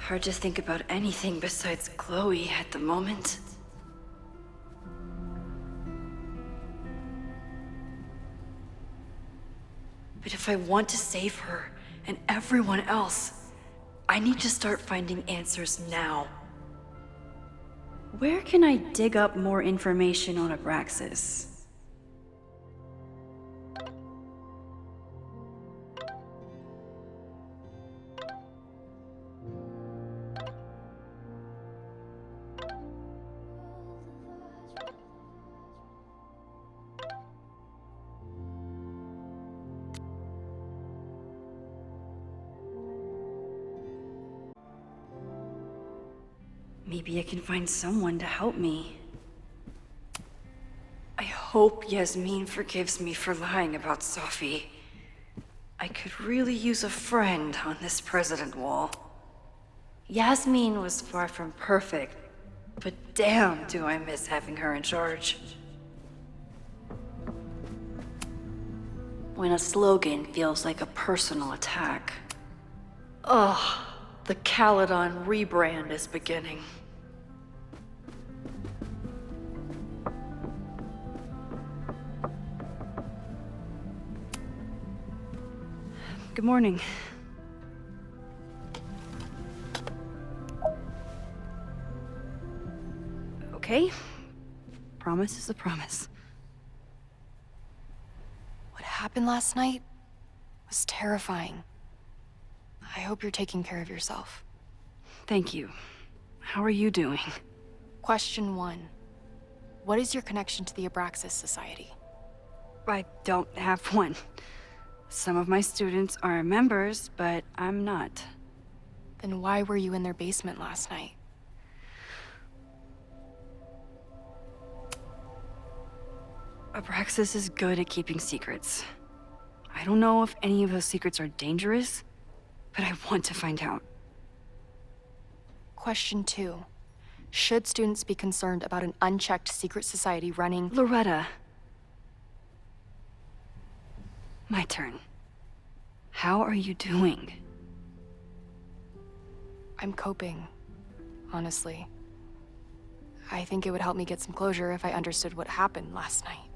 hard to think about anything besides Chloe at the moment. But if I want to save her and everyone else, I need to start finding answers now. Where can I dig up more information on Abraxas? Maybe I can find someone to help me. I hope Yasmin forgives me for lying about Safi. I could really use a friend on this president wall. Yasmin was far from perfect, but damn do I miss having her in charge. When a slogan feels like a personal attack. Ugh, the Caledon rebrand is beginning. Good morning. Okay. Promise is a promise. What happened last night was terrifying. I hope you're taking care of yourself. Thank you. How are you doing? Question 1. What is your connection to the Abraxas Society? I don't have one. Some of my students are members, but I'm not. Then why were you in their basement last night? Abraxas is good at keeping secrets. I don't know if any of those secrets are dangerous, but I want to find out. Question 2. Should students be concerned about an unchecked secret society running? Loretta. My turn. How are you doing? I'm coping, honestly. I think it would help me get some closure if I understood what happened last night.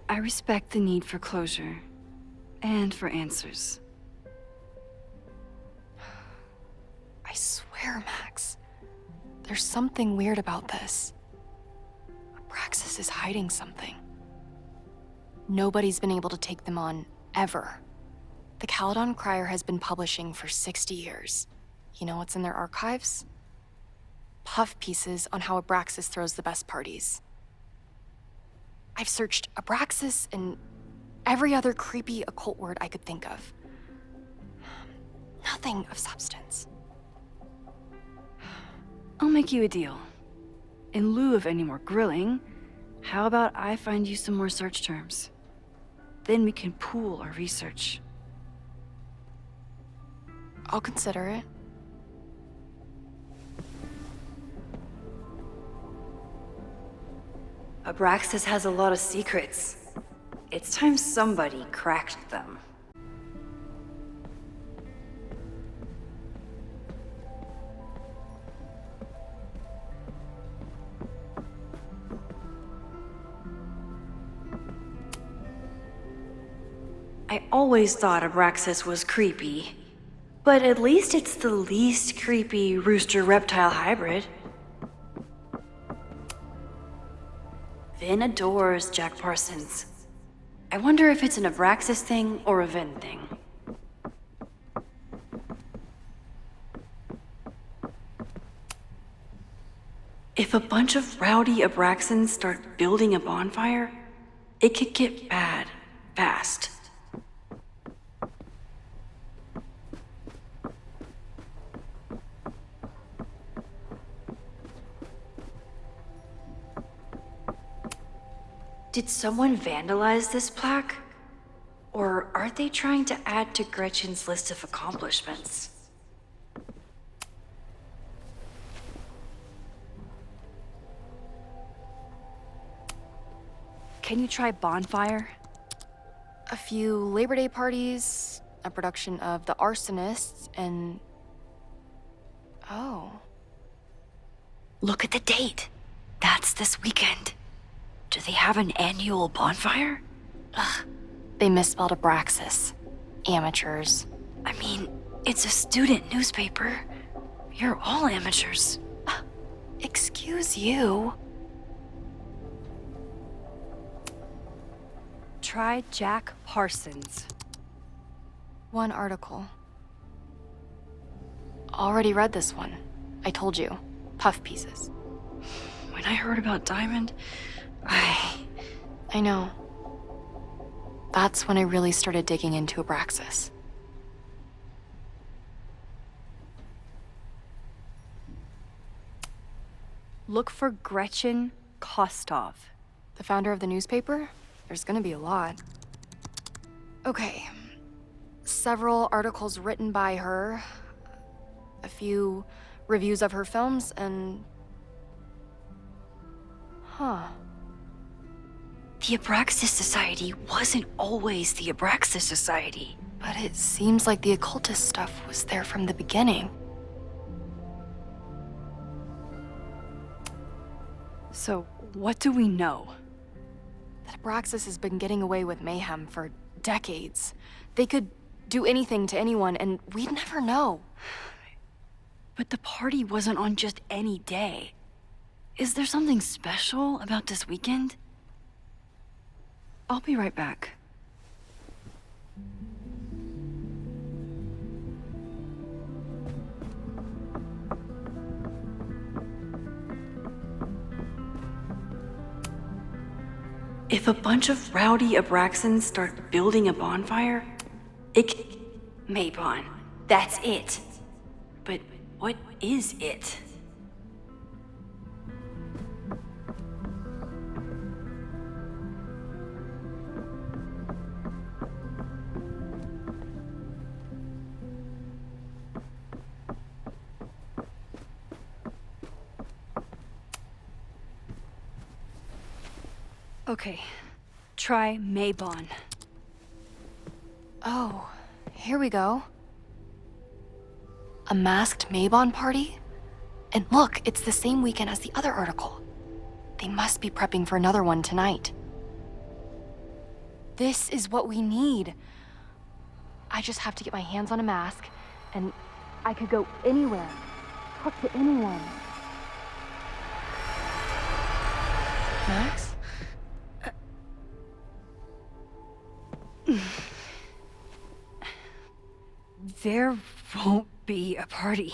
I respect the need for closure, and for answers. I swear, Max, there's something weird about this. Abraxas is hiding something. Nobody's been able to take them on, ever. The Caledon Crier has been publishing for 60 years. You know what's in their archives? Puff pieces on how Abraxas throws the best parties. I've searched Abraxas and every other creepy occult word I could think of. Nothing of substance. I'll make you a deal. In lieu of any more grilling, how about I find you some more search terms? Then we can pool our research. I'll consider it. Abraxas has a lot of secrets. It's time somebody cracked them. I always thought Abraxas was creepy, but at least it's the least creepy rooster-reptile hybrid. Vin adores Jack Parsons. I wonder if it's an Abraxas thing or a Vin thing. If a bunch of rowdy Abraxans start building a bonfire, it could get bad, fast. Did someone vandalize this plaque? Or are they trying to add to Gretchen's list of accomplishments? Can you try bonfire? a few Labor Day parties, a production of The Arsonists, and... Oh. Look at the date. That's this weekend. Do they have an annual bonfire? Ugh. They misspelled Abraxas. Amateurs. I mean, it's a student newspaper. You're all amateurs. Excuse you. Try Jack Parsons. One article. Already read this one. I told you. Puff pieces. When I heard about Diamond, I know. That's when I really started digging into Abraxas. Look for Gretchen Kostov. The founder of the newspaper? There's gonna be a lot. Okay. Several articles written by her, a few reviews of her films, and... Huh. The Abraxas Society wasn't always the Abraxas Society. But it seems like the occultist stuff was there from the beginning. So, what do we know? That Abraxas has been getting away with mayhem for decades. They could do anything to anyone, and we'd never know. But the party wasn't on just any day. Is there something special about this weekend? I'll be right back. If a bunch of rowdy Abraxans start building a bonfire, Maybon, that's it. But what is it? Okay, try Maybon. Oh, here we go. A masked Maybon party? And look, it's the same weekend as the other article. They must be prepping for another one tonight. This is what we need. I just have to get my hands on a mask, and I could go anywhere, talk to anyone. Max? There won't be a party.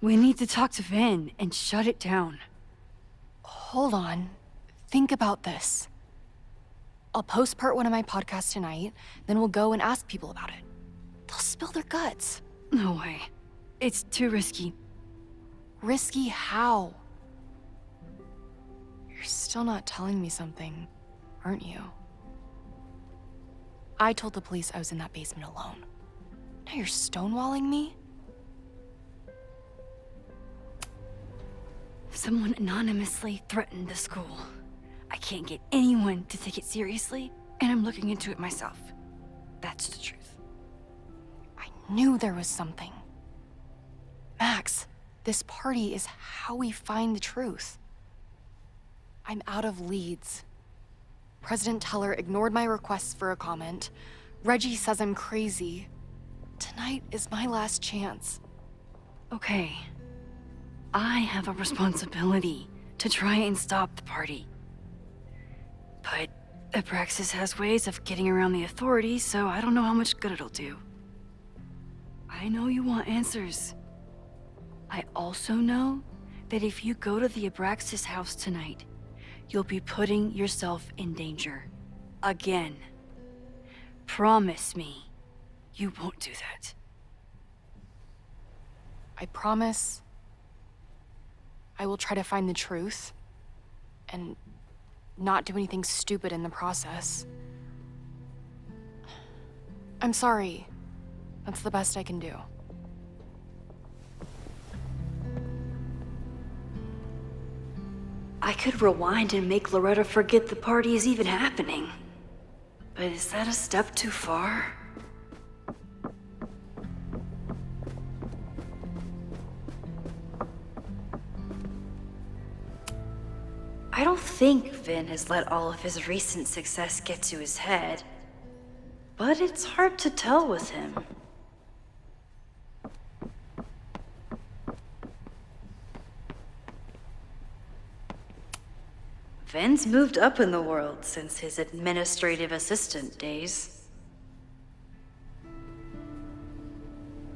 We need to talk to Vin and shut it down. Hold on. Think about this. I'll post part one of my podcast tonight, then we'll go and ask people about it. They'll spill their guts. No way. It's too risky. Risky how? You're still not telling me something, aren't you? I told the police I was in that basement alone. Now you're stonewalling me? Someone anonymously threatened the school. I can't get anyone to take it seriously, and I'm looking into it myself. That's the truth. I knew there was something. Max, this party is how we find the truth. I'm out of leads. President Teller ignored my requests for a comment. Reggie says I'm crazy. Tonight is my last chance. Okay. I have a responsibility to try and stop the party. But Abraxas has ways of getting around the authorities, so I don't know how much good it'll do. I know you want answers. I also know that if you go to the Abraxas house tonight, you'll be putting yourself in danger. Again. Promise me you won't do that. I promise I will try to find the truth and not do anything stupid in the process. I'm sorry. That's the best I can do. I could rewind and make Loretta forget the party is even happening. But is that a step too far? I don't think Vin has let all of his recent success get to his head. But it's hard to tell with him. Vin's moved up in the world since his administrative assistant days.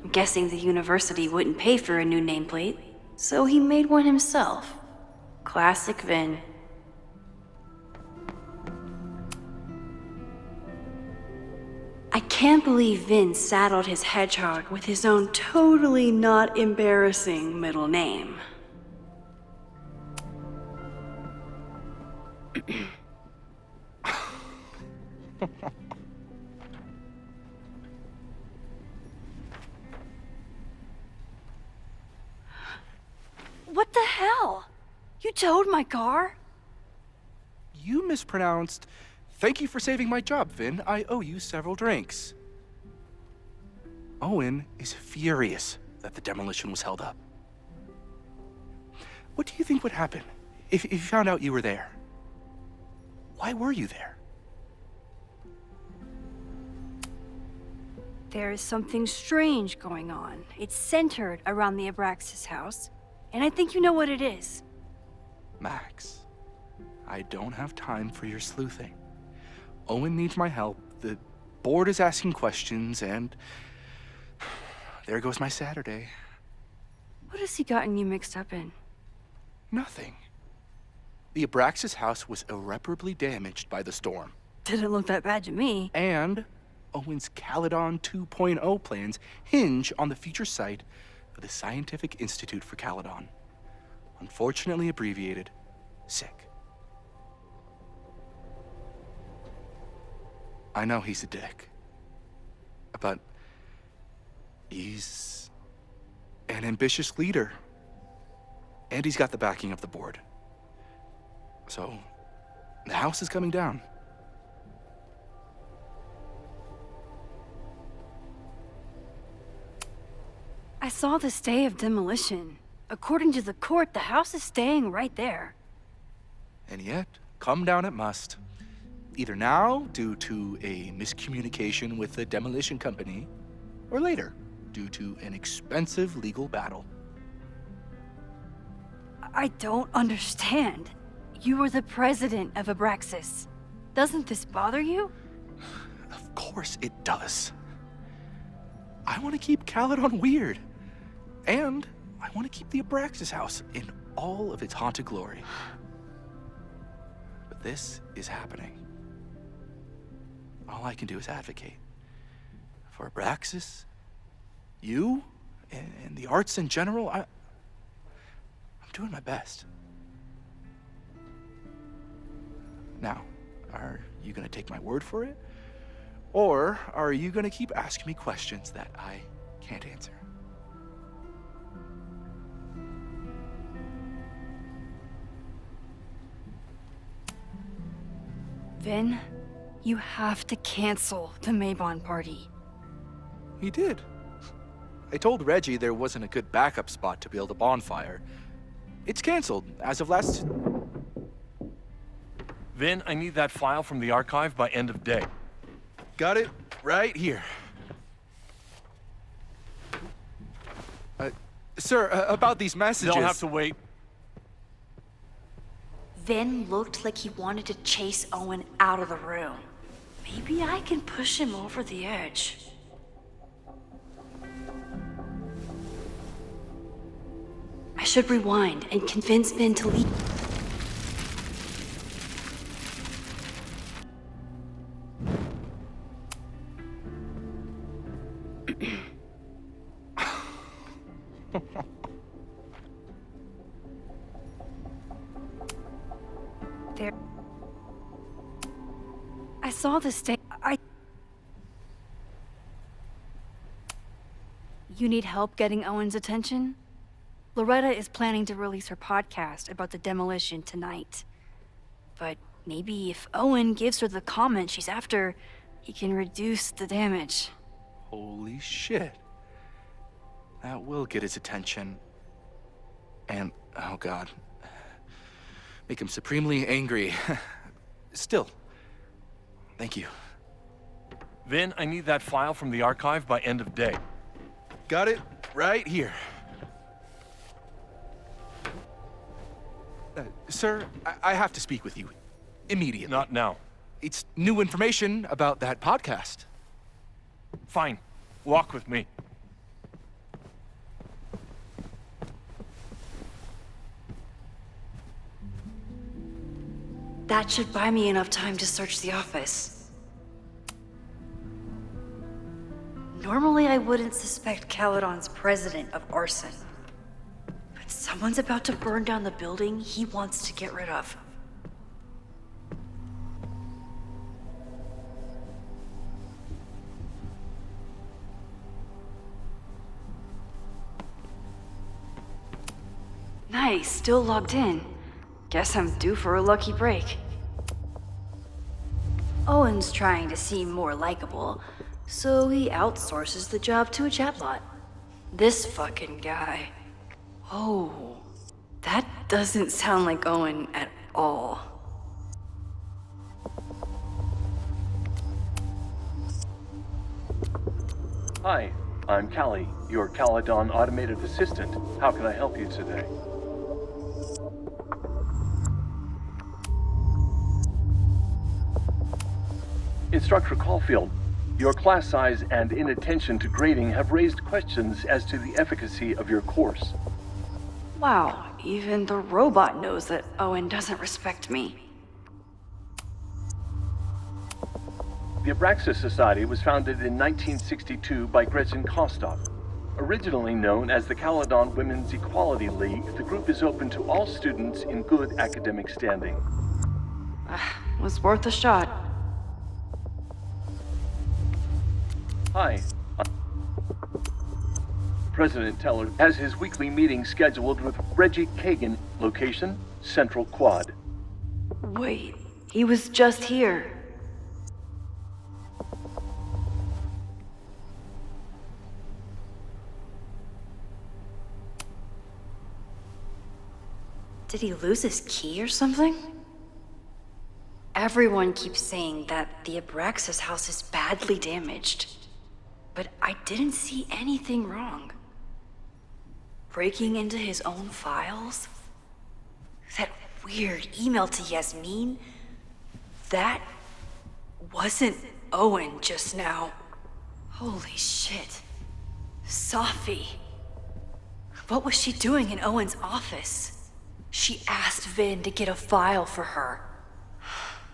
I'm guessing the university wouldn't pay for a new nameplate, so he made one himself. Classic Vin. I can't believe Vin saddled his hedgehog with his own totally not embarrassing middle name. What the hell? You towed my car? You mispronounced. Thank you for saving my job, Vin. I owe you several drinks. Owen is furious that the demolition was held up. What do you think would happen if you found out you were there? Why were you there? There is something strange going on. It's centered around the Abraxas house, and I think you know what it is. Max, I don't have time for your sleuthing. Owen needs my help, the board is asking questions, and there goes my Saturday. What has he gotten you mixed up in? Nothing. The Abraxas house was irreparably damaged by the storm. Didn't look that bad to me. And Owen's Caledon 2.0 plans hinge on the future site of the Scientific Institute for Caledon. Unfortunately abbreviated, SICK. I know he's a dick, but he's an ambitious leader, and he's got the backing of the board. So, the house is coming down. I saw the stay of demolition. According to the court, the house is staying right there. And yet, come down it must. Either now, due to a miscommunication with the demolition company, or later, due to an expensive legal battle. I don't understand. You were the president of Abraxas. Doesn't this bother you? Of course it does. I want to keep Caledon weird. And I want to keep the Abraxas house in all of its haunted glory. But this is happening. All I can do is advocate. For Abraxas, you, and the arts in general, I'm doing my best. Now, are you gonna take my word for it? Or are you gonna keep asking me questions that I can't answer? Vin, you have to cancel the Maybon party. He did. I told Reggie there wasn't a good backup spot to build a bonfire. It's canceled as of last... Vin, I need that file from the archive by end of day. Got it right here. Sir, about these messages... They'll have to wait. Vin looked like he wanted to chase Owen out of the room. Maybe I can push him over the edge. I should rewind and convince Vin to leave. There. I saw the stay. You need help getting Owen's attention? Loretta is planning to release her podcast about the demolition tonight. But maybe if Owen gives her the comment she's after, he can reduce the damage. Holy shit. That will get his attention. And, oh god, make him supremely angry. Still, thank you. Vin, I need that file from the archive by end of day. Got it right here. Sir, I have to speak with you immediately. Not now. It's new information about that podcast. Fine. Walk with me. That should buy me enough time to search the office. Normally, I wouldn't suspect Caledon's president of arson. But someone's about to burn down the building he wants to get rid of. Nice, still logged in. Guess I'm due for a lucky break. Owen's trying to seem more likable, so he outsources the job to a chatbot. This fucking guy. Oh, that doesn't sound like Owen at all. Hi, I'm Callie, your Caledon automated assistant. How can I help you today? Instructor Caulfield, your class size and inattention to grading have raised questions as to the efficacy of your course. Wow, even the robot knows that Owen doesn't respect me. The Abraxas Society was founded in 1962 by Gretchen Kostov. Originally known as the Caledon Women's Equality League, the group is open to all students in good academic standing. Was worth a shot. Hi. President Teller has his weekly meeting scheduled with Reggie Kagan, location, Central Quad. Wait, he was just here. Did he lose his key or something? Everyone keeps saying that the Abraxas house is badly damaged. But I didn't see anything wrong. Breaking into his own files? That weird email to Yasmin? That wasn't Owen just now. Holy shit. Sophie. What was she doing in Owen's office? She asked Vin to get a file for her.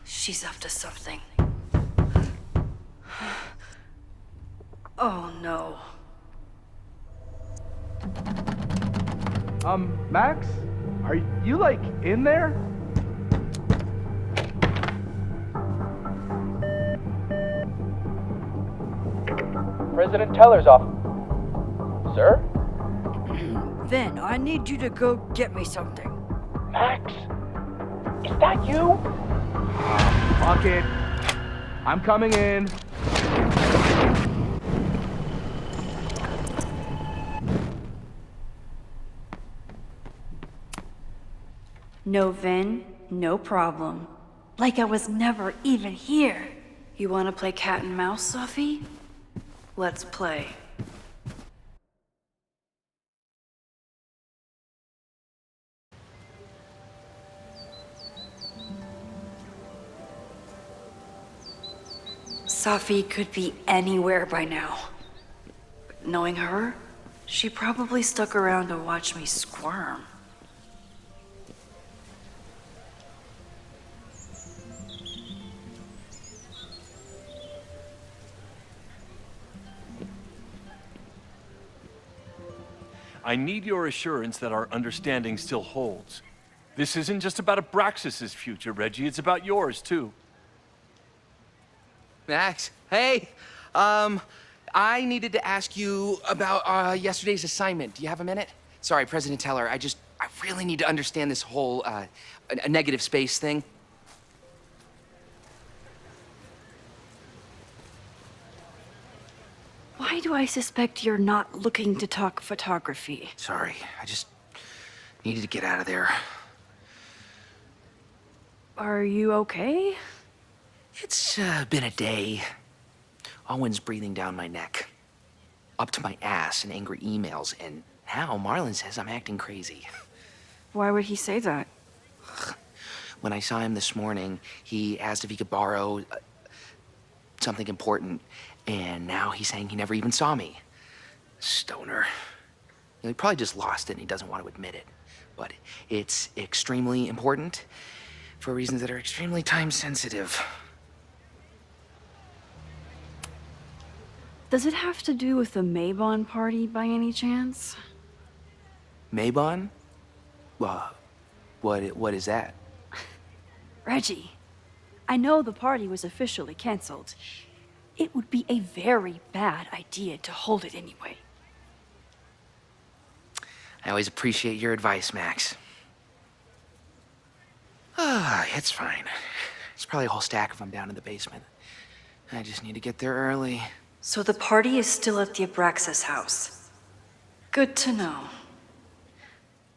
She's up to something. Oh no. Max? Are you, like, in there? President Teller's off. Sir? Vin, I need you to go get me something. Max? Is that you? Fuck it. I'm coming in. No Vin, no problem. Like I was never even here. You wanna play cat and mouse, Sophie? Let's play. Sophie could be anywhere by now. But knowing her, she probably stuck around to watch me squirm. I need your assurance that our understanding still holds. This isn't just about Abraxas' future, Reggie. It's about yours, too. Max, hey, I needed to ask you about yesterday's assignment. Do you have a minute? Sorry, President Teller, I really need to understand this whole a negative space thing. do I suspect you're not looking to talk photography? Sorry, I just needed to get out of there. Are you okay? It's been a day. Owen's breathing down my neck, up to my ass in angry emails, and now Marlon says I'm acting crazy. Why would he say that? When I saw him this morning, he asked if he could borrow something important, and now he's saying he never even saw me. Stoner. He probably just lost it and he doesn't want to admit it. But it's extremely important for reasons that are extremely time sensitive. Does it have to do with the Maybon party by any chance? Maybon? What is that? Reggie, I know the party was officially canceled. It would be a very bad idea to hold it anyway. I always appreciate your advice, Max. It's fine. There's probably a whole stack of them down in the basement. I just need to get there early. So the party is still at the Abraxas house. Good to know.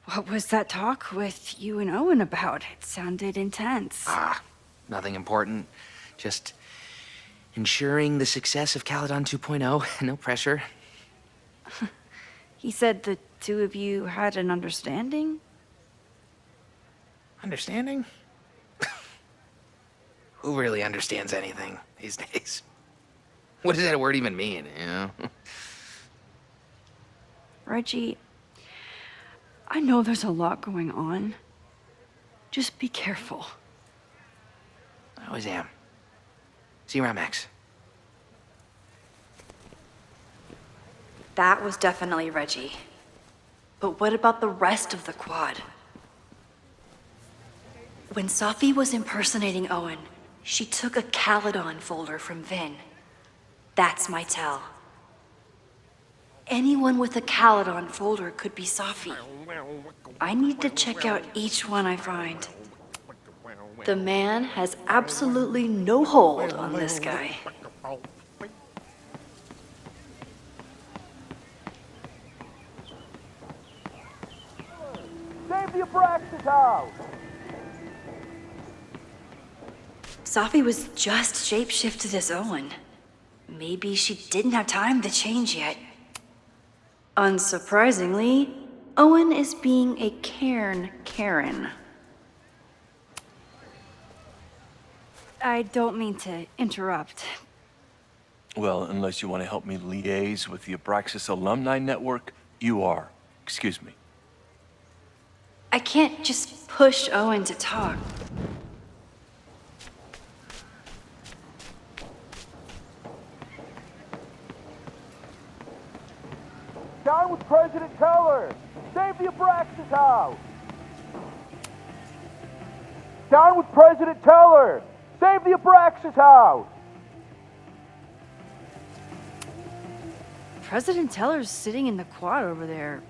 What was that talk with you and Owen about? It sounded intense. Nothing important. Just ensuring the success of Caledon 2.0. No pressure. He said the two of you had an understanding? Understanding? Who really understands anything these days? What does that word even mean, you know? Reggie, I know there's a lot going on. Just be careful. I always am. See you around, Max. That was definitely Reggie. But what about the rest of the quad? When Safi was impersonating Owen, she took a Caledon folder from Vin. That's my tell. Anyone with a Caledon folder could be Safi. I need to check out each one I find. The man has absolutely no hold on this guy. Save the Abraxas house! Safi was just shapeshifted as Owen. Maybe she didn't have time to change yet. Unsurprisingly, Owen is being a Cairn Karen. I don't mean to interrupt. Well, unless you want to help me liaise with the Abraxas Alumni Network, you are. Excuse me. I can't just push Owen to talk. Down with President Teller! Save the Abraxas house! Down with President Teller! Save the Abraxas house! President Teller's sitting in the quad over there.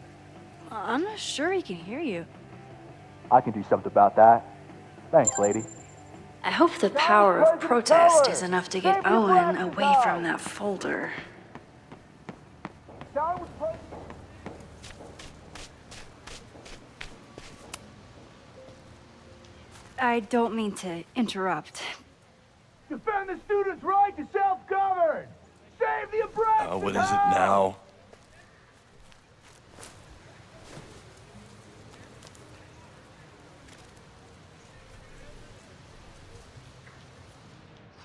I'm not sure he can hear you. I can do something about that. Thanks, lady. I hope the power of protest is enough to get Owen away from that folder. Down with President... I don't mean to interrupt. Defend the students' right to self-govern! Save the Abraxas What is it now?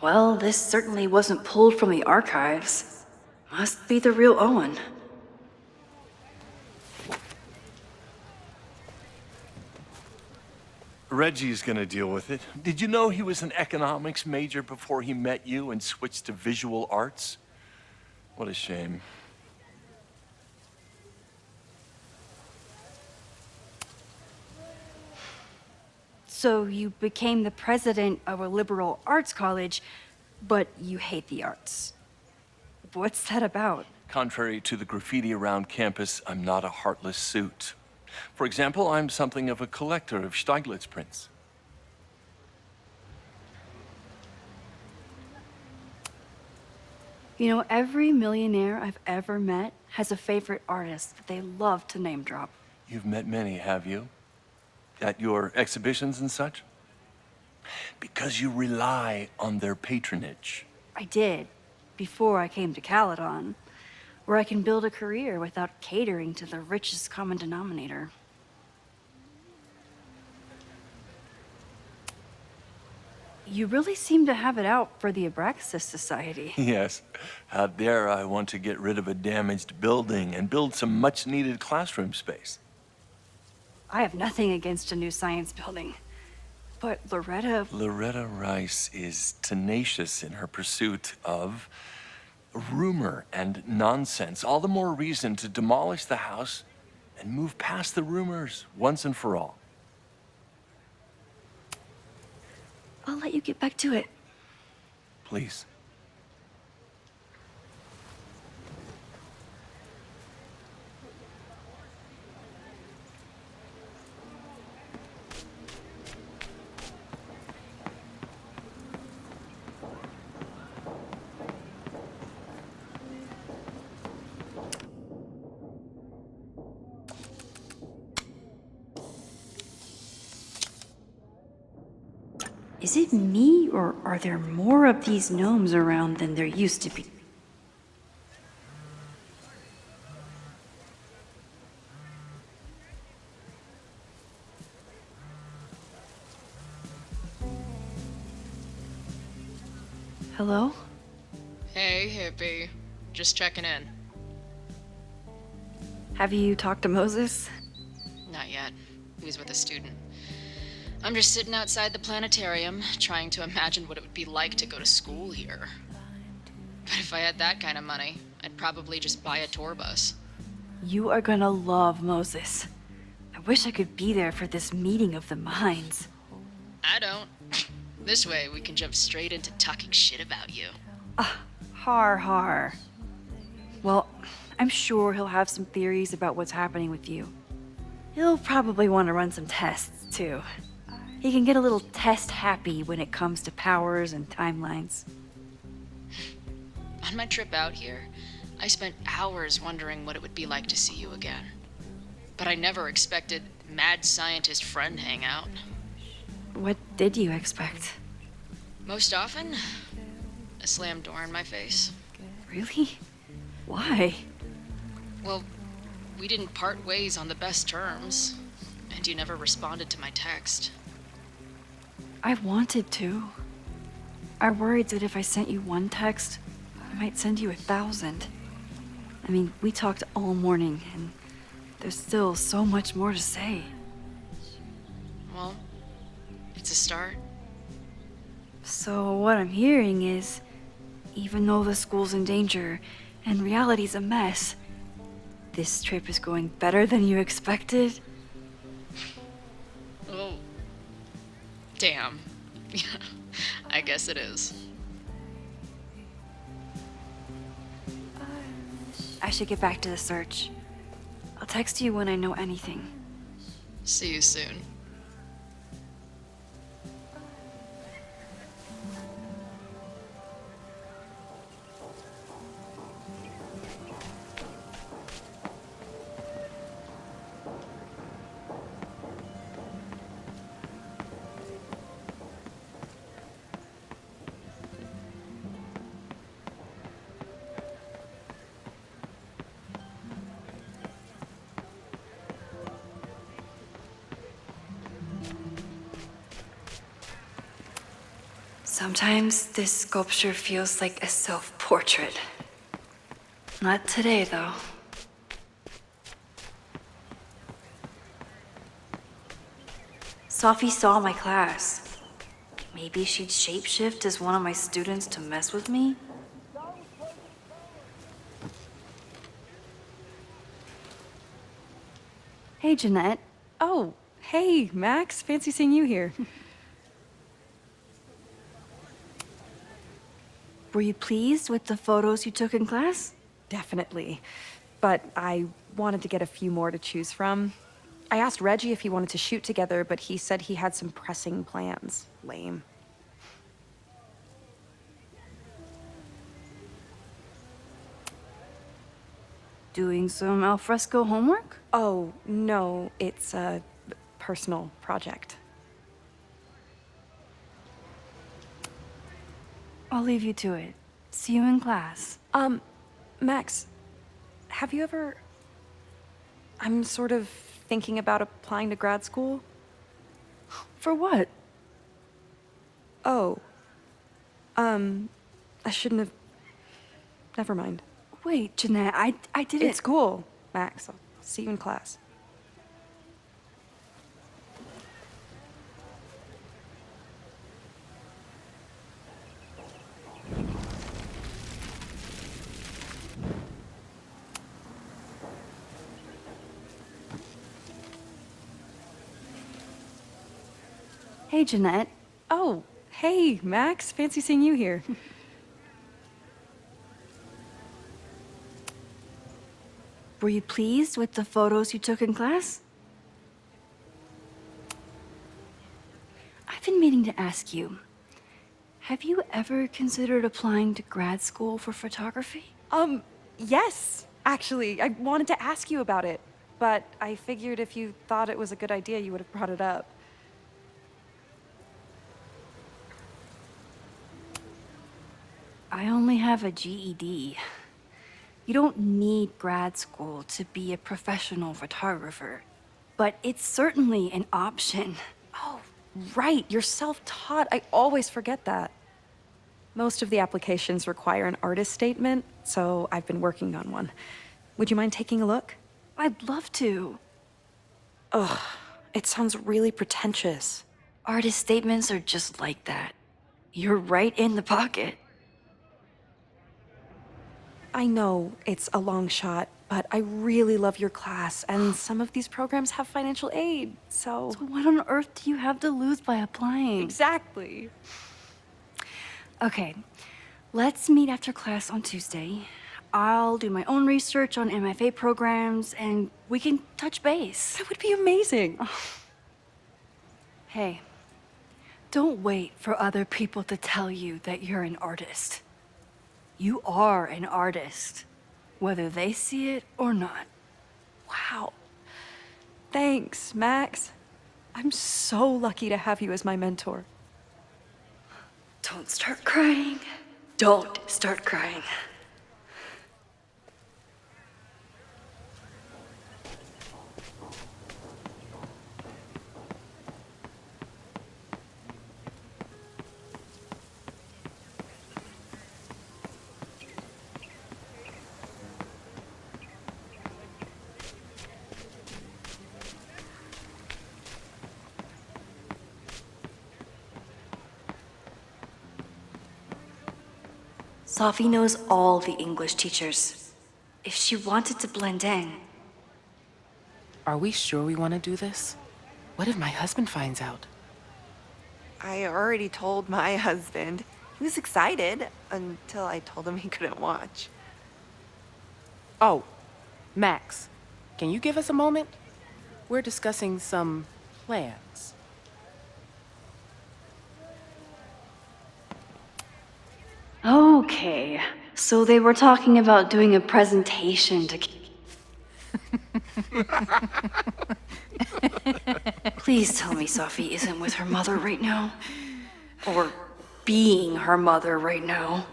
Well, this certainly wasn't pulled from the archives. Must be the real Owen. Reggie's gonna deal with it. Did you know he was an economics major before he met you and switched to visual arts? What a shame. So you became the president of a liberal arts college, but you hate the arts. What's that about? Contrary to the graffiti around campus, I'm not a heartless suit. For example, I'm something of a collector of Stieglitz prints. You know, every millionaire I've ever met has a favorite artist that they love to name drop. You've met many, have you? At your exhibitions and such? Because you rely on their patronage. I did, before I came to Caledon, where I can build a career without catering to the richest common denominator. You really seem to have it out for the Abraxas Society. Yes. Out there, I want to get rid of a damaged building and build some much-needed classroom space. I have nothing against a new science building, but Loretta Rice is tenacious in her pursuit of rumor and nonsense. All the more reason to demolish the house and move past the rumors once and for all. I'll let you get back to it. Please. Is it me, or are there more of these gnomes around than there used to be? Hello? Hey, hippie. Just checking in. Have you talked to Moses? Not yet. He was with a student. I'm just sitting outside the planetarium, trying to imagine what it would be like to go to school here. But if I had that kind of money, I'd probably just buy a tour bus. You are gonna love Moses. I wish I could be there for this meeting of the minds. I don't. This way, we can jump straight into talking shit about you. Har. Well, I'm sure he'll have some theories about what's happening with you. He'll probably want to run some tests, too. He can get a little test happy when it comes to powers and timelines. On my trip out here, I spent hours wondering what it would be like to see you again. But I never expected mad scientist friend hangout. What did you expect? Most often, a slam door in my face. Really? Why? Well, we didn't part ways on the best terms, and you never responded to my text. I wanted to. I worried that if I sent you one text, I might send you 1,000. I mean, we talked all morning, and there's still so much more to say. Well, it's a start. So what I'm hearing is, even though the school's in danger and reality's a mess, this trip is going better than you expected? Oh. Damn. I guess it is. I should get back to the search. I'll text you when I know anything. See you soon. Sometimes this sculpture feels like a self-portrait. Not today, though. Sophie saw my class. Maybe she'd shapeshift as one of my students to mess with me? Hey, Jeanette. Oh, hey, Max. Fancy seeing you here. Were you pleased with the photos you took in class? Definitely. But I wanted to get a few more to choose from. I asked Reggie if he wanted to shoot together, but he said he had some pressing plans. Lame. Doing some alfresco homework? Oh, no, it's a personal project. I'll leave you to it. See you in class. Max, have you ever... I'm sort of thinking about applying to grad school. For what? Oh. I shouldn't have... Never mind. Wait, Jeanette, I didn't... It's cool, Max. I'll see you in class. Hey, Jeanette. Oh, hey, Max. Fancy seeing you here. Were you pleased with the photos you took in class? I've been meaning to ask you, have you ever considered applying to grad school for photography? Yes. Actually, I wanted to ask you about it, but I figured if you thought it was a good idea, you would have brought it up. I only have a GED. You don't need grad school to be a professional photographer, but it's certainly an option. Oh, right. You're self-taught. I always forget that. Most of the applications require an artist statement, so I've been working on one. Would you mind taking a look? I'd love to. Ugh, it sounds really pretentious. Artist statements are just like that. You're right in the pocket. I know it's a long shot, but I really love your class, and some of these programs have financial aid, so... So what on earth do you have to lose by applying? Exactly. Okay, let's meet after class on Tuesday. I'll do my own research on MFA programs, and we can touch base. That would be amazing. Hey, don't wait for other people to tell you that you're an artist. You are an artist, whether they see it or not. Wow. Thanks, Max. I'm so lucky to have you as my mentor. Don't start crying. Don't start crying. Sophie knows all the English teachers. If she wanted to blend in, Are we sure we want to do this? What if my husband finds out? I already told my husband. He was excited until I told him he couldn't watch. Oh, Max, can you give us a moment? We're discussing some plans. Okay, so they were talking about doing a presentation to... please tell me Sophie isn't with her mother right now. Or being her mother right now.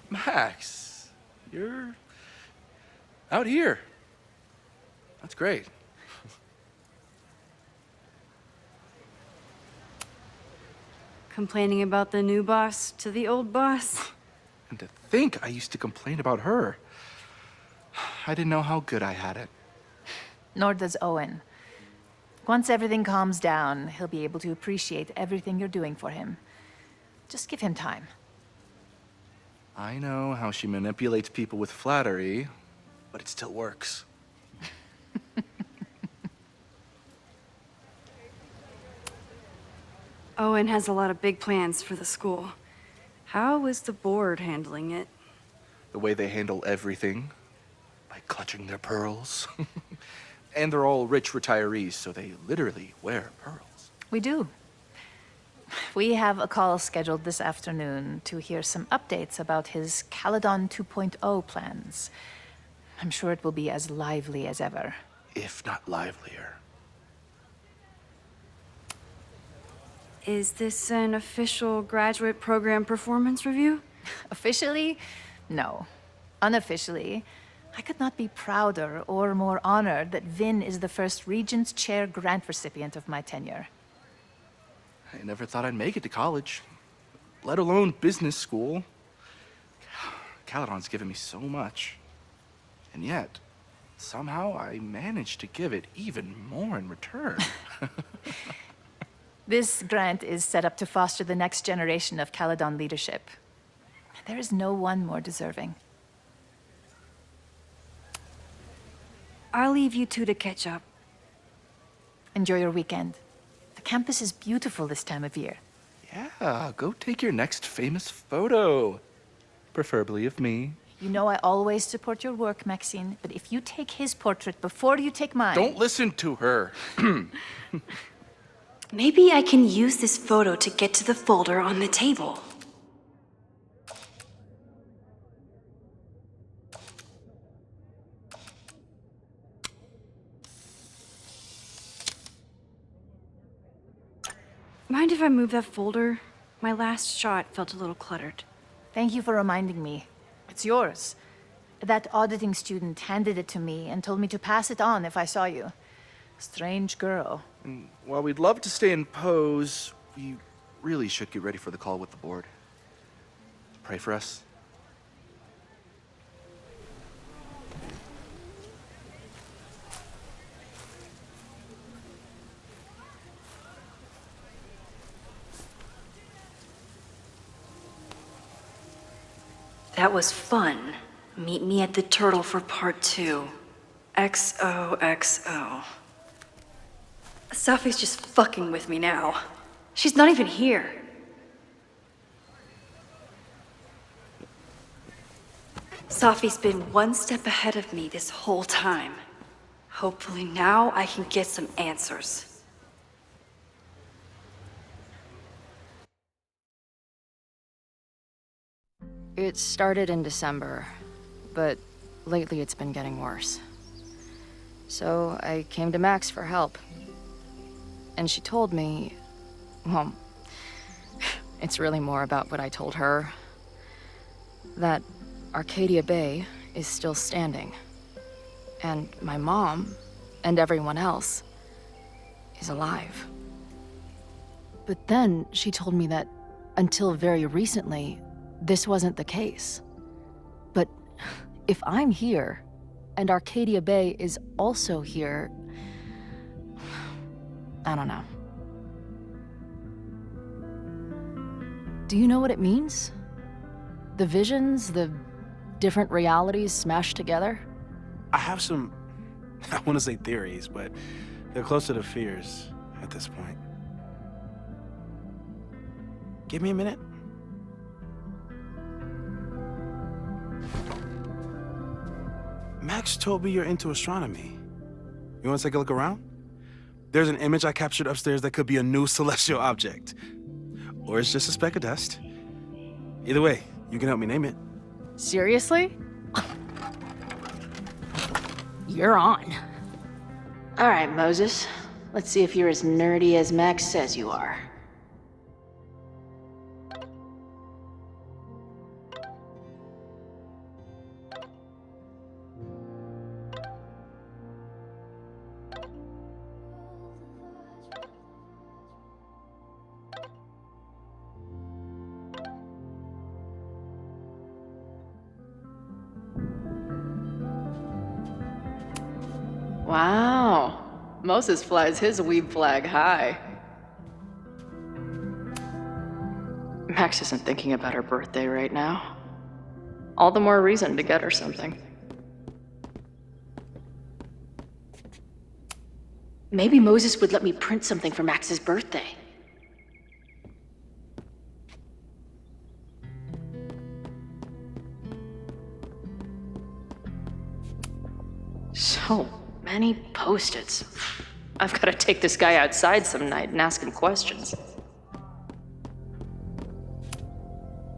Max, you're out here. That's great. Complaining about the new boss to the old boss? And to think I used to complain about her. I didn't know how good I had it. Nor does Owen. Once everything calms down, he'll be able to appreciate everything you're doing for him. Just give him time. I know how she manipulates people with flattery, but it still works. Owen has a lot of big plans for the school. How is the board handling it? The way they handle everything, by clutching their pearls. And they're all rich retirees, so they literally wear pearls. We do. We have a call scheduled this afternoon to hear some updates about his Caledon 2.0 plans. I'm sure it will be as lively as ever. If not livelier. Is this an official graduate program performance review? Officially, no. Unofficially, I could not be prouder or more honored that Vin is the first Regents Chair grant recipient of my tenure. I never thought I'd make it to college, let alone business school. Caledon's given me so much. And yet, somehow I managed to give it even more in return. This grant is set up to foster the next generation of Caledon leadership. There is no one more deserving. I'll leave you two to catch up. Enjoy your weekend. The campus is beautiful this time of year. Yeah, go take your next famous photo. Preferably of me. You know I always support your work, Maxine, but if you take his portrait before you take mine... Don't listen to her. Maybe I can use this photo to get to the folder on the table. Mind if I move that folder? My last shot felt a little cluttered. Thank you for reminding me. It's yours. That auditing student handed it to me and told me to pass it on if I saw you. Strange girl. While we'd love to stay in pose, we really should get ready for the call with the board. Pray for us. That was fun. Meet me at the Turtle for part 2. XOXO. Safi's just fucking with me now. She's not even here. Safi's been one step ahead of me this whole time. Hopefully now I can get some answers. It started in December, but lately it's been getting worse. So I came to Max for help. And she told me, well, it's really more about what I told her, that Arcadia Bay is still standing. And my mom, and everyone else, is alive. But then she told me that until very recently, this wasn't the case. But if I'm here, and Arcadia Bay is also here, I don't know. Do you know what it means? The visions, the different realities smashed together? I have some, I want to say theories, but they're closer to fears at this point. Give me a minute. Max told me you're into astronomy. You want to take a look around? There's an image I captured upstairs that could be a new celestial object. Or it's just a speck of dust. Either way, you can help me name it. Seriously? You're on. All right, Moses. Let's see if you're as nerdy as Max says you are. Wow. Moses flies his weeb flag high. Max isn't thinking about her birthday right now. All the more reason to get her something. Maybe Moses would let me print something for Max's birthday. So, many post-its. I've got to take this guy outside some night and ask him questions.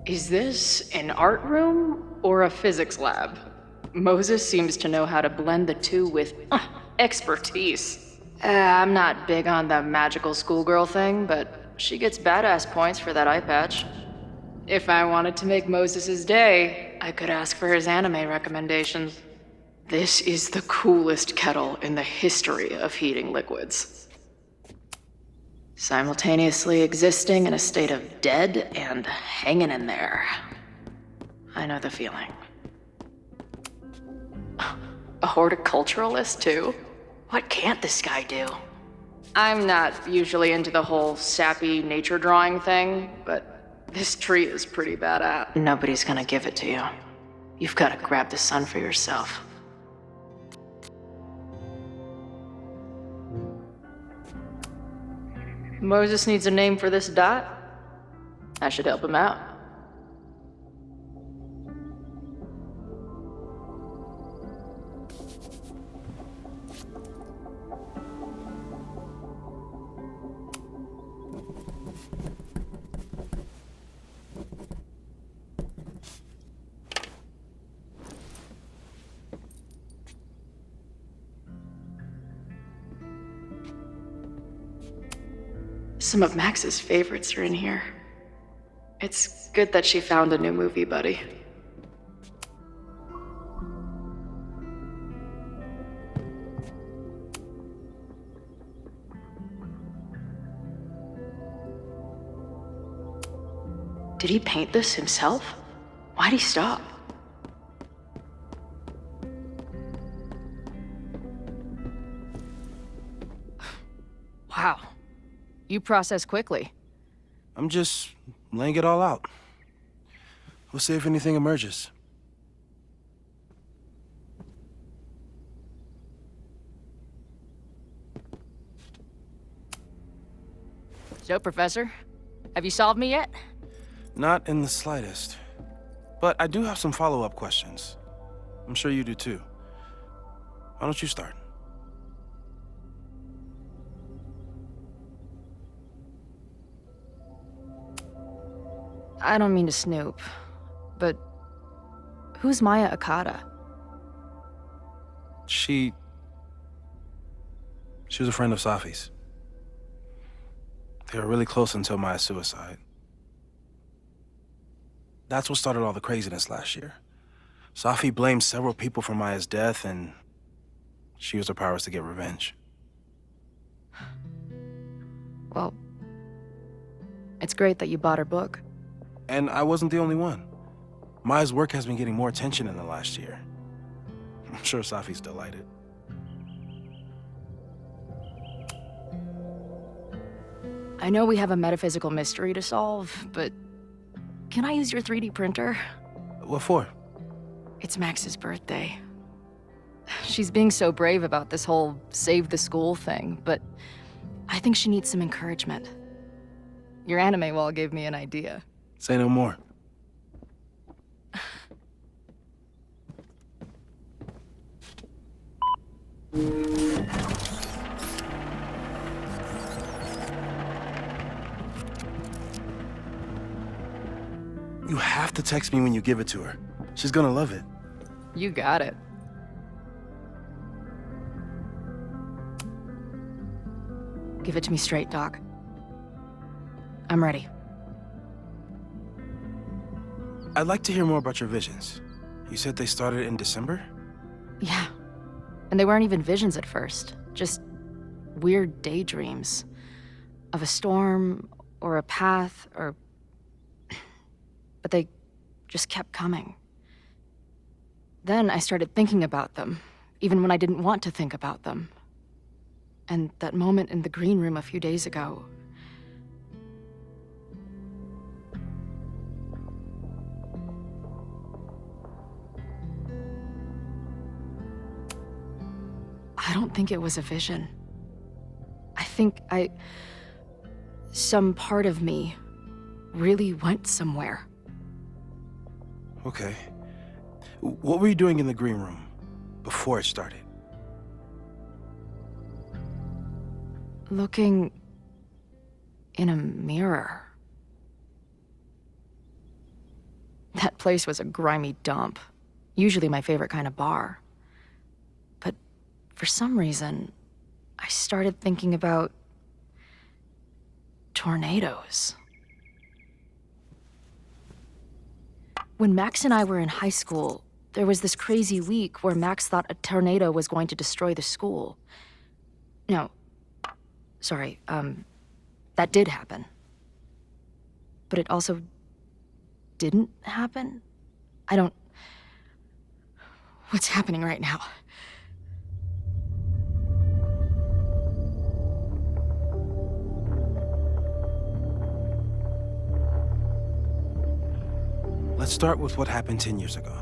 Is this an art room or a physics lab? Moses seems to know how to blend the two with expertise. I'm not big on the magical schoolgirl thing, but she gets badass points for that eye patch. If I wanted to make Moses' day, I could ask for his anime recommendations. This is the coolest kettle in the history of heating liquids. Simultaneously existing in a state of dead and hanging in there. I know the feeling. A horticulturalist, too? What can't this guy do? I'm not usually into the whole sappy nature drawing thing, but this tree is pretty badass. Nobody's gonna give it to you. You've gotta grab the sun for yourself. Moses needs a name for this dot. I should help him out. Some of Max's favorites are in here. It's good that she found a new movie buddy. Did he paint this himself? Why'd he stop? Wow. You process quickly. I'm just laying it all out. We'll see if anything emerges. So, Professor, have you solved me yet? Not in the slightest. But I do have some follow-up questions. I'm sure you do too. Why don't you start? I don't mean to snoop, but who's Maya Okada? She was a friend of Safi's. They were really close until Maya's suicide. That's what started all the craziness last year. Safi blamed several people for Maya's death, and she used her powers to get revenge. Well, it's great that you bought her book. And I wasn't the only one. Maya's work has been getting more attention in the last year. I'm sure Safi's delighted. I know we have a metaphysical mystery to solve, but can I use your 3D printer? What for? It's Max's birthday. She's being so brave about this whole save the school thing, but I think she needs some encouragement. Your anime wall gave me an idea. Say no more. You have to text me when you give it to her. She's gonna love it. You got it. Give it to me straight, Doc. I'm ready. I'd like to hear more about your visions. You said they started in December? Yeah. And they weren't even visions at first. Just weird daydreams. Of a storm, or a path, or... But they just kept coming. Then I started thinking about them, even when I didn't want to think about them. And that moment in the green room a few days ago... I don't think it was a vision. I think some part of me really went somewhere. Okay. What were you doing in the green room before it started? looking in a mirror. That place was a grimy dump. Usually my favorite kind of bar. But for some reason, I started thinking about tornadoes. When Max and I were in high school, there was this crazy week where Max thought a tornado was going to destroy the school. No, sorry, that did happen. But it also didn't happen? What's happening right now? Let's start with what happened 10 years ago.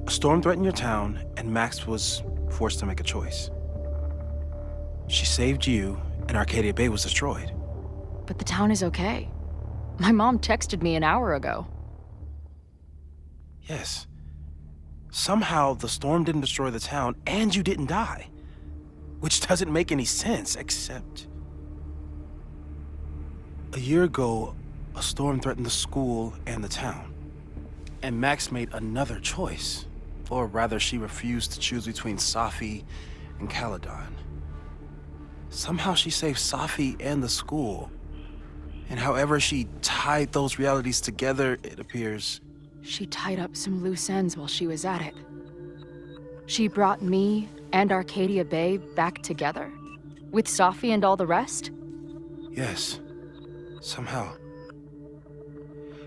A storm threatened your town, and Max was forced to make a choice. She saved you, and Arcadia Bay was destroyed. But the town is okay. My mom texted me an hour ago. Yes. Somehow, the storm didn't destroy the town, and you didn't die. Which doesn't make any sense, except... A year ago, a storm threatened the school and the town. And Max made another choice. Or rather, she refused to choose between Safi and Caledon. Somehow she saved Safi and the school. And however she tied those realities together, it appears... She tied up some loose ends while she was at it. She brought me and Arcadia Bay back together? With Safi and all the rest? Yes. Somehow.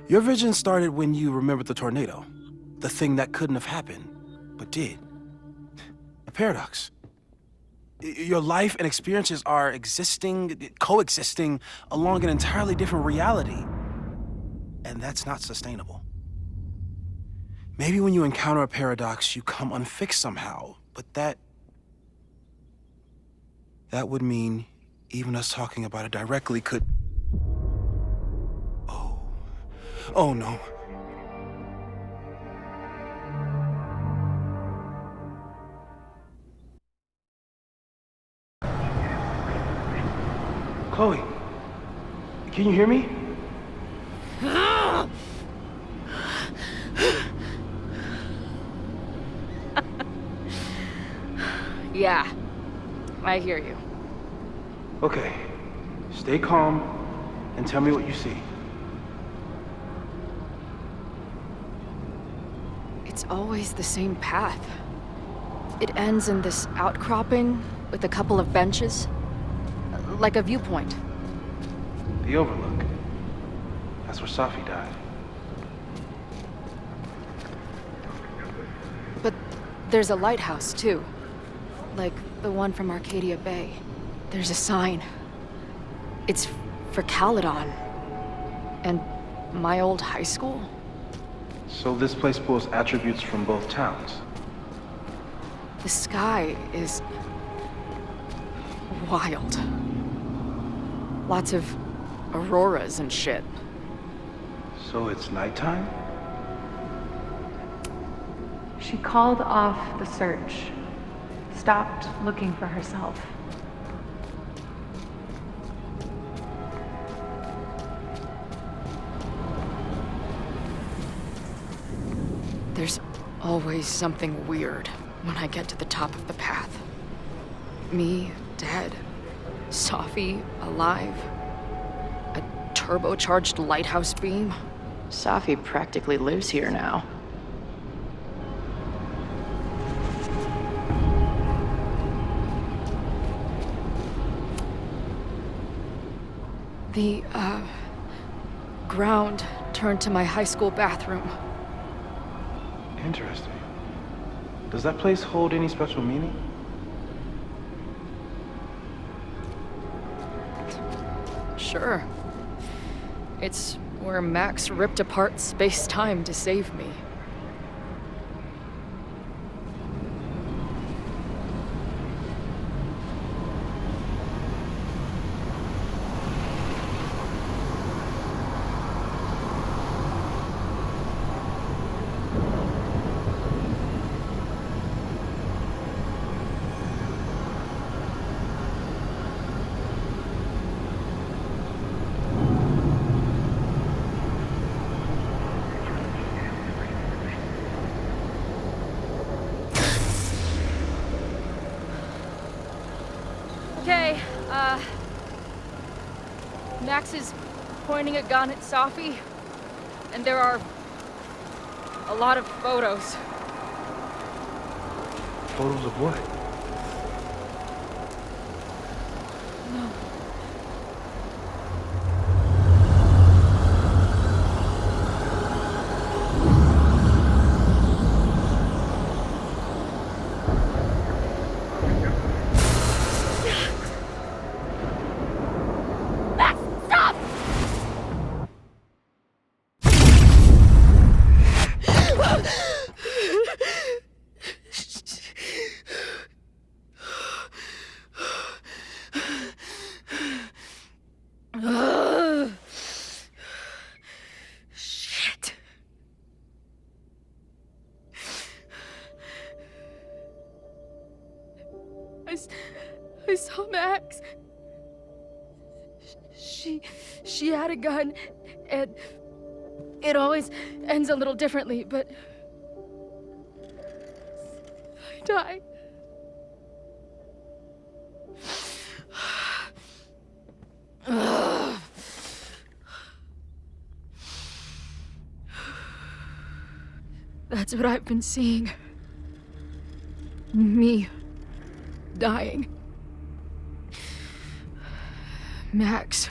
Your vision started when you remembered the tornado. The thing that couldn't have happened, but did. A paradox. Your life and experiences are coexisting along an entirely different reality. And that's not sustainable. Maybe when you encounter a paradox, you come unfixed somehow, but that would mean even us talking about it directly could... Oh no. Chloe, can you hear me? Yeah, I hear you. Okay, stay calm and tell me what you see. It's always the same path. It ends in this outcropping with a couple of benches, like a viewpoint. The Overlook. That's where Safi died. But there's a lighthouse, too. Like the one from Arcadia Bay. There's a sign. It's for Caledon. And my old high school. So this place pulls attributes from both towns. The sky is... wild. Lots of auroras and shit. So it's nighttime? She called off the search. Stopped looking for herself. There's always something weird when I get to the top of the path. Me, dead. Safi, alive. A turbocharged lighthouse beam. Safi practically lives here now. The, ground turned to my high school bathroom. Interesting. Does that place hold any special meaning? Sure. It's where Max ripped apart space-time to save me. Max is pointing a gun at Safi, and there are a lot of photos. Photos of what? No. Max, stop! Shit. I saw Max. She had a gun, and it always ends a little differently, but I died. That's what I've been seeing. Me dying. Max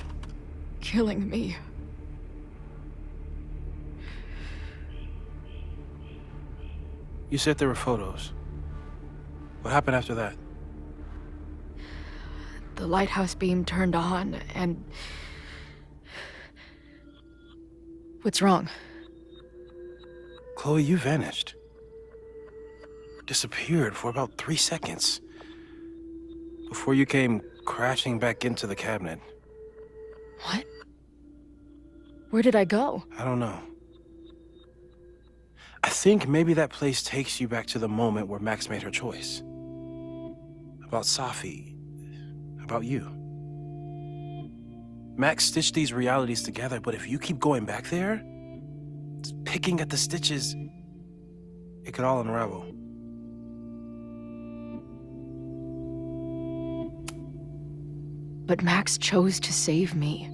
killing me. You said there were photos. What happened after that? The lighthouse beam turned on, and... What's wrong? Chloe, you vanished. Disappeared for about 3 seconds. Before you came crashing back into the cabinet. What? Where did I go? I don't know. I think maybe that place takes you back to the moment where Max made her choice. About Safi. About you. Max stitched these realities together, but if you keep going back there, picking at the stitches, it could all unravel. But Max chose to save me.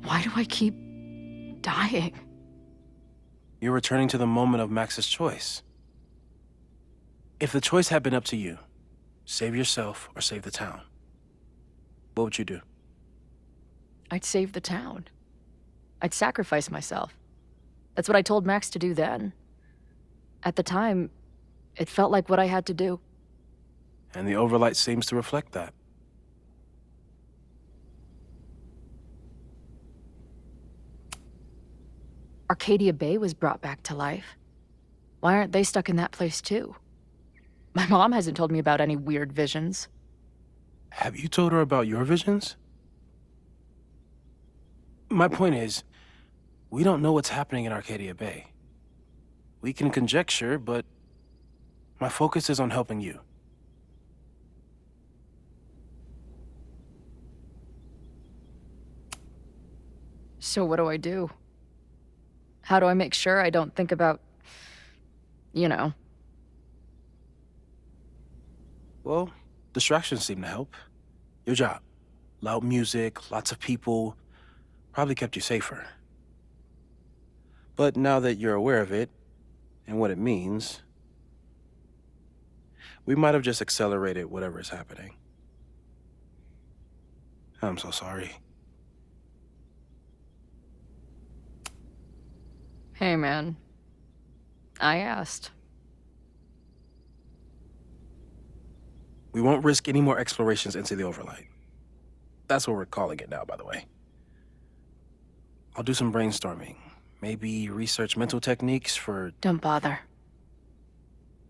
Why do I keep dying? You're returning to the moment of Max's choice. If the choice had been up to you, save yourself or save the town, what would you do? I'd save the town. I'd sacrifice myself. That's what I told Max to do then. At the time, it felt like what I had to do. And the overlight seems to reflect that. Arcadia Bay was brought back to life. Why aren't they stuck in that place too? My mom hasn't told me about any weird visions. Have you told her about your visions? My point is, we don't know what's happening in Arcadia Bay. We can conjecture, but my focus is on helping you. So what do I do? How do I make sure I don't think about, you know? Well, distractions seem to help. Your job. Loud music, lots of people, probably kept you safer. But now that you're aware of it, and what it means, we might have just accelerated whatever is happening. I'm so sorry. Hey, man. I asked. We won't risk any more explorations into the overlight. That's what we're calling it now, by the way. I'll do some brainstorming. Maybe research mental techniques for... Don't bother.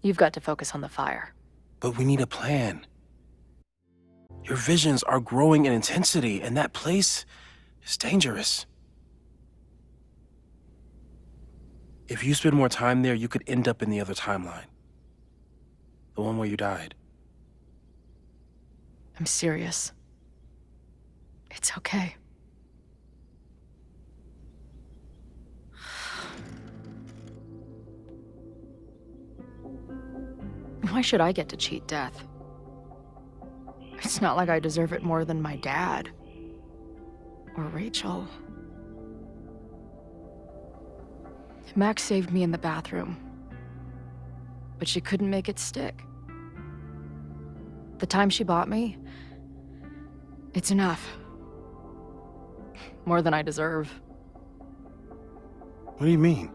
You've got to focus on the fire. But we need a plan. Your visions are growing in intensity, and that place is dangerous. If you spend more time there, you could end up in the other timeline. The one where you died. I'm serious. It's okay. Why should I get to cheat death? It's not like I deserve it more than my dad. or Rachel. Max saved me in the bathroom, but she couldn't make it stick. The time she bought me, it's enough. More than I deserve. What do you mean?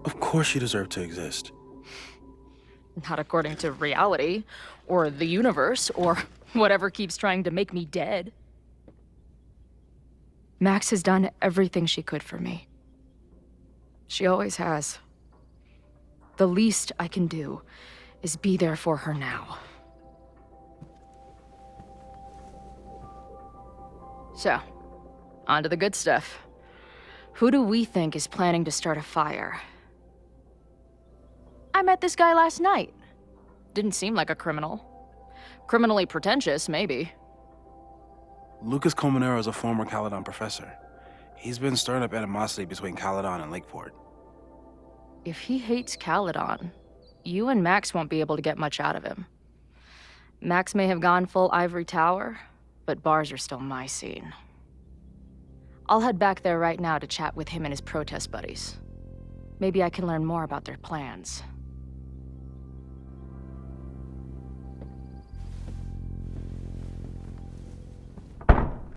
Of course she deserved to exist. Not according to reality, or the universe, or whatever keeps trying to make me dead. Max has done everything she could for me. She always has. The least I can do is be there for her now. So, on to the good stuff. Who do we think is planning to start a fire? I met this guy last night. Didn't seem like a criminal. Criminally pretentious, maybe. Lucas Colmenero is a former Caledon professor. He's been stirring up animosity between Caledon and Lakeport. If he hates Caledon, you and Max won't be able to get much out of him. Max may have gone full ivory tower, but bars are still my scene. I'll head back there right now to chat with him and his protest buddies. Maybe I can learn more about their plans.